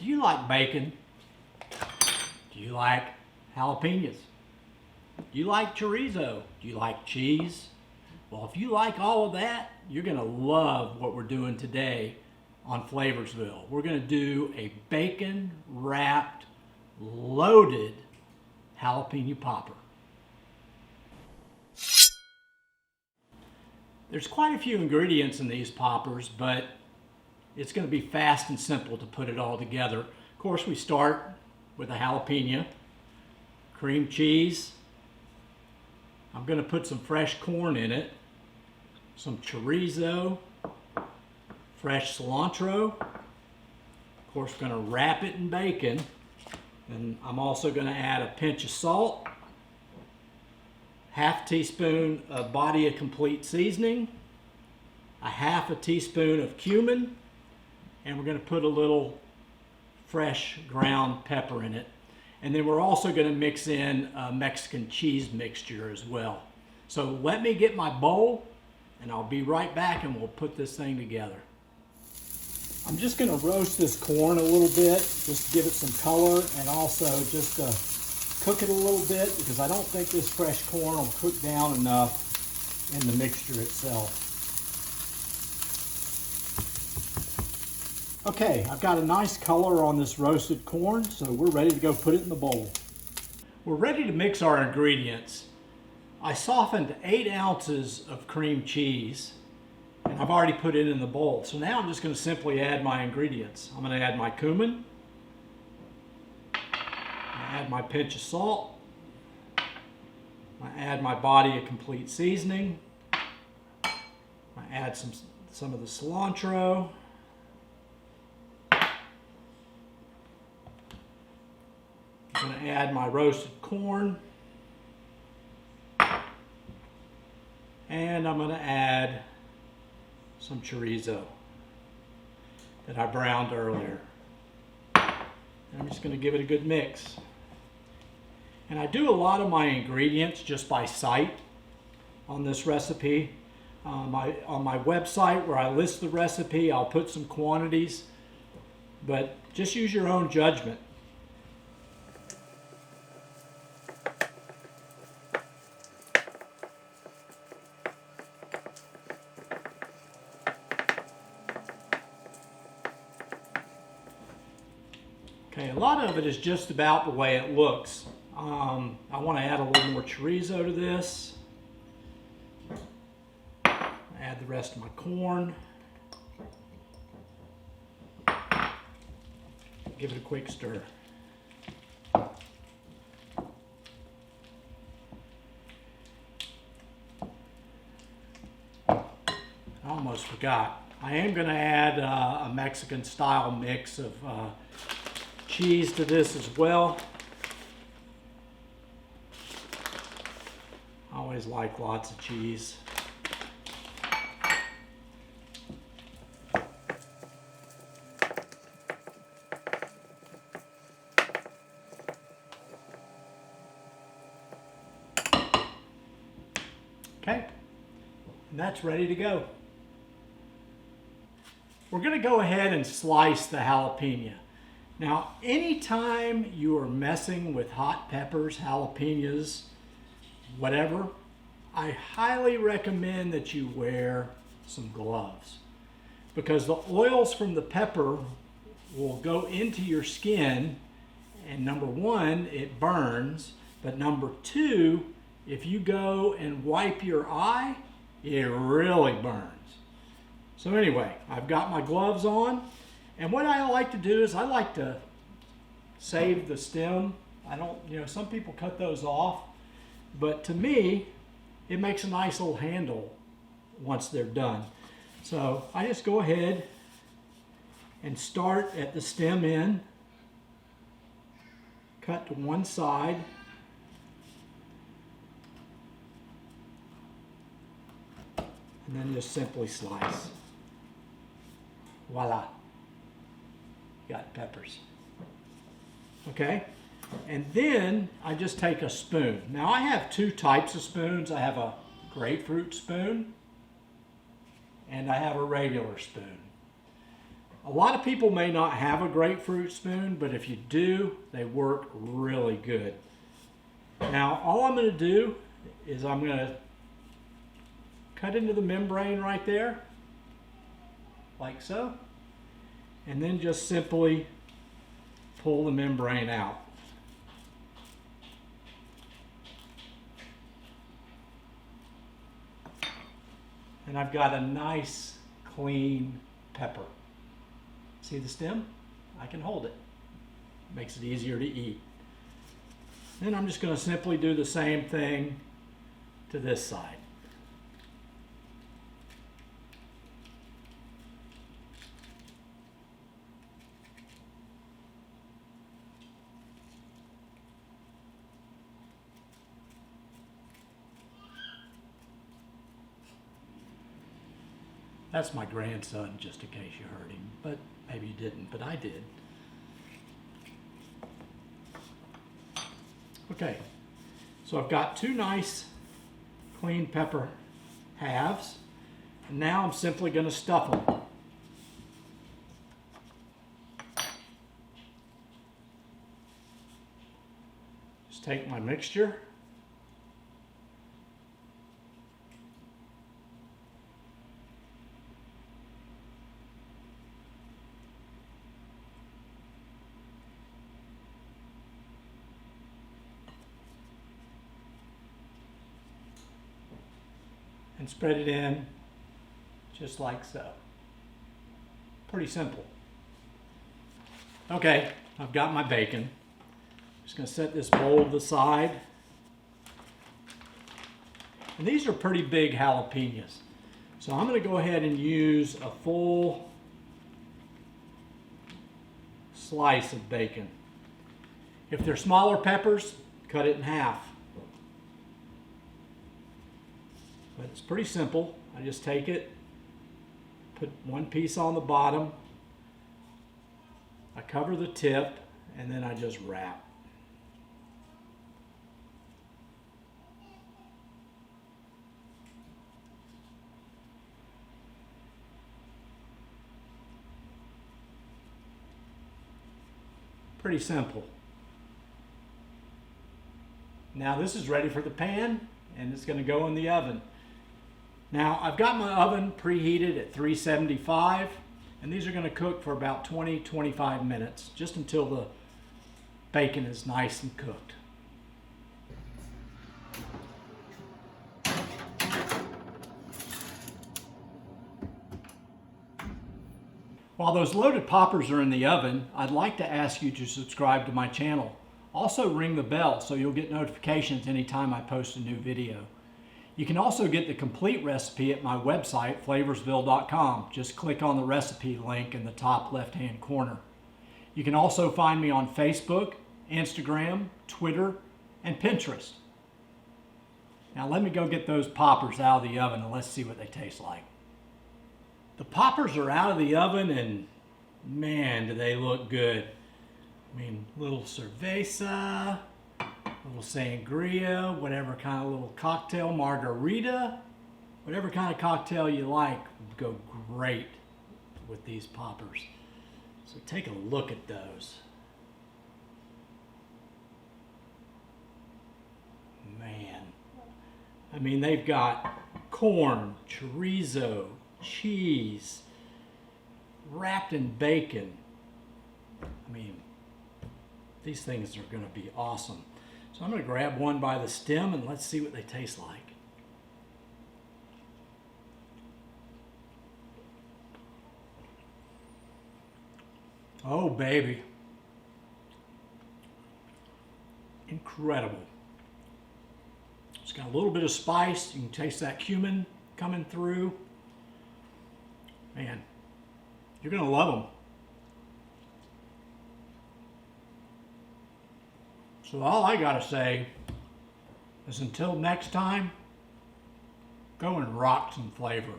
Do you like bacon? Do you like jalapenos? Do you like chorizo? Do you like cheese? Well, if you like all of that, you're going to love what we're doing today on Flavorsville. We're going to do a bacon wrapped, loaded jalapeno popper. There's quite a few ingredients in these poppers, but it's going to be fast and simple to put it all together. Of course, we start with a jalapeno, cream cheese. I'm going to put some fresh corn in it, some chorizo, fresh cilantro. Of course, we're going to wrap it in bacon. And I'm also going to add a pinch of salt, half teaspoon of body of complete seasoning, a half a teaspoon of cumin, and we're going to put a little fresh ground pepper in it. And then we're also going to mix in a Mexican cheese mixture as well. So let me get my bowl and I'll be right back and we'll put this thing together. I'm just going to roast this corn a little bit, just to give it some color, and also just cook it a little bit because I don't think this fresh corn will cook down enough in the mixture itself. Okay, I've got a nice color on this roasted corn, so we're ready to go put it in the bowl. We're ready to mix our ingredients. I softened 8 ounces of cream cheese, and I've already put it in the bowl. So now I'm just going to simply add my ingredients. I'm going to add my cumin, add my pinch of salt, I add my body of complete seasoning, I add some of the cilantro, I'm going to add my roasted corn, and I'm going to add some chorizo that I browned earlier. And I'm just going to give it a good mix. And I do a lot of my ingredients just by sight on this recipe. On my website where I list the recipe, I'll put some quantities, but just use your own judgment. Okay, a lot of it is just about the way it looks. I want to add a little more chorizo to this. Add the rest of my corn. Give it a quick stir. I almost forgot. I am going to add a Mexican style mix of cheese to this as well. I always like lots of cheese. Okay, and that's ready to go. We're going to go ahead and slice the jalapeno. Now, anytime you are messing with hot peppers, jalapenos, whatever, I highly recommend that you wear some gloves because the oils from the pepper will go into your skin, and number one, it burns, but number two, if you go and wipe your eye, it really burns. So anyway, I've got my gloves on. And what I like to do is I like to save the stem. I don't, some people cut those off, but to me, it makes a nice little handle once they're done. So I just go ahead and start at the stem end, cut to one side, and then just simply slice. Voila. Got peppers. Okay, and then I just take a spoon. Now I have 2 types of spoons. I have a grapefruit spoon and I have a regular spoon. A lot of people may not have a grapefruit spoon, but if you do, they work really good. Now, all I'm going to do is I'm going to cut into the membrane right there, like so, and then just simply pull the membrane out. And I've got a nice, clean pepper. See the stem? I can hold it. Makes it easier to eat. Then I'm just going to simply do the same thing to this side. That's my grandson, just in case you heard him, but maybe you didn't, but I did. Okay, so I've got two nice clean pepper halves, and now I'm simply going to stuff them. Just take my mixture. And spread it in just like so. Pretty simple. Okay, I've got my bacon. Just going to set this bowl to the side. And these are pretty big jalapenos. So I'm going to go ahead and use a full slice of bacon. If they're smaller peppers, cut it in half. But it's pretty simple. I just take it, put one piece on the bottom, I cover the tip, and then I just wrap. Pretty simple. Now this is ready for the pan, and it's going to go in the oven. Now I've got my oven preheated at 375, and these are going to cook for about 20-25 minutes, just until the bacon is nice and cooked. While those loaded poppers are in the oven, I'd like to ask you to subscribe to my channel. Also ring the bell so you'll get notifications anytime I post a new video. You can also get the complete recipe at my website, Flavorsville.com. Just click on the recipe link in the top left-hand corner. You can also find me on Facebook, Instagram, Twitter, and Pinterest. Now let me go get those poppers out of the oven and let's see what they taste like. The poppers are out of the oven and man, do they look good. I mean, little cerveza, little sangria, whatever kind of little cocktail, margarita, whatever kind of cocktail you like would go great with these poppers. So take a look at those. Man, I mean, they've got corn, chorizo, cheese, wrapped in bacon. I mean, these things are going to be awesome. So I'm going to grab one by the stem and let's see what they taste like. Oh baby. Incredible. It's got a little bit of spice. You can taste that cumin coming through. Man, you're going to love them. So all I gotta say is until next time, go and rock some flavor.